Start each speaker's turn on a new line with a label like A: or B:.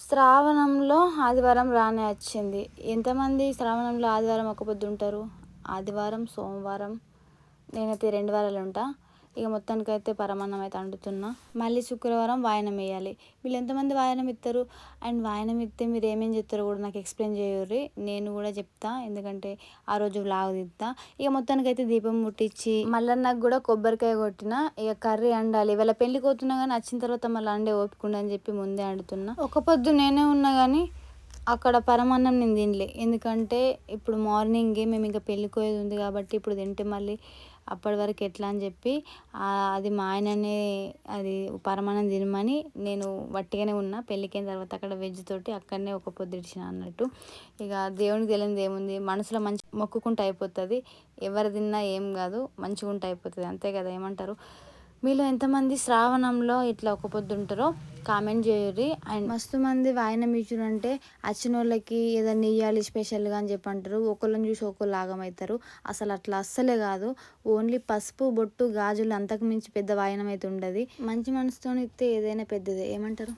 A: శ్రావణంలో ఆదివారం రానే వచ్చింది. ఎంతమంది శ్రావణంలో ఆదివారం ఒక్క పొద్దు ఉంటారు? ఆదివారం, సోమవారం, నేనైతే 2 వారాలు ఉంటా. ఇక మొత్తానికైతే పరమాన్నం అయితే వండుతున్నా. మళ్ళీ శుక్రవారం వాయనం వేయాలి. వీళ్ళు ఎంతమంది వాయనం ఇస్తారు? అండ్ వాయనం ఇస్తే మీరు ఏమేమి చేస్తారో కూడా నాకు ఎక్స్ప్లెయిన్ చేయుర్రి. నేను కూడా చెప్తా, ఎందుకంటే ఆ రోజు వ్లాగ్ తీస్తా. ఇక మొత్తానికైతే దీపం ముట్టించి మల్లన్నకు కూడా కొబ్బరికాయ కొట్టిన. ఇక కర్రీ వండాలి. ఇవాళ పెళ్ళికి పోతున్నా కానీ వచ్చిన తర్వాత మళ్ళీ అండే ఓపిక అని చెప్పి ముందే వండుతున్నా. ఒక పొద్దు నేనే ఉన్నా కానీ అక్కడ పరమాన్నం నేను తినలే. ఎందుకంటే ఇప్పుడు మార్నింగే మేము ఇంకా పెళ్ళికి పోయేది ఉంది కాబట్టి ఇప్పుడు తింటే మళ్ళీ అప్పటి వరకు ఎట్లా అని చెప్పి అది మా ఆయననే అది పరమాన్నం తినమని నేను వట్టిగానే ఉన్నా. పెళ్ళికైన తర్వాత అక్కడ వెజ్ తోటి అక్కడనే ఒక పొద్దు ఇడిచిన అన్నట్టు. ఇక దేవునికి తెలియనిది ఏముంది, మనసులో మంచి మొక్కుకుంటే అయిపోతుంది. ఎవరు తిన్నా ఏం కాదు, మంచిగా ఉంటే అయిపోతుంది, అంతే కదా. ఏమంటారు? మీలో ఎంతమంది శ్రావణంలో ఇట్లా ఒక పొద్దు ఉంటారో కామెంట్ చేయుర్రి. అండ్ మస్తు మంది వాయనం ఇచ్చునంటే వచ్చిన వాళ్ళకి ఏదైనా ఇవ్వాలి స్పెషల్గా అని చెప్పి అంటారు. ఒకళ్ళని చూసి ఒకళ్ళు ఆగమవుతారు. అసలు అట్లా అస్సలే కాదు. ఓన్లీ పసుపు, బొట్టు, గాజులు, అంతకు మించి పెద్ద వాయనం అయితే ఉండదు. మంచి మనసుతో ఇస్తే ఏదైనా పెద్దదే. ఏమంటారు?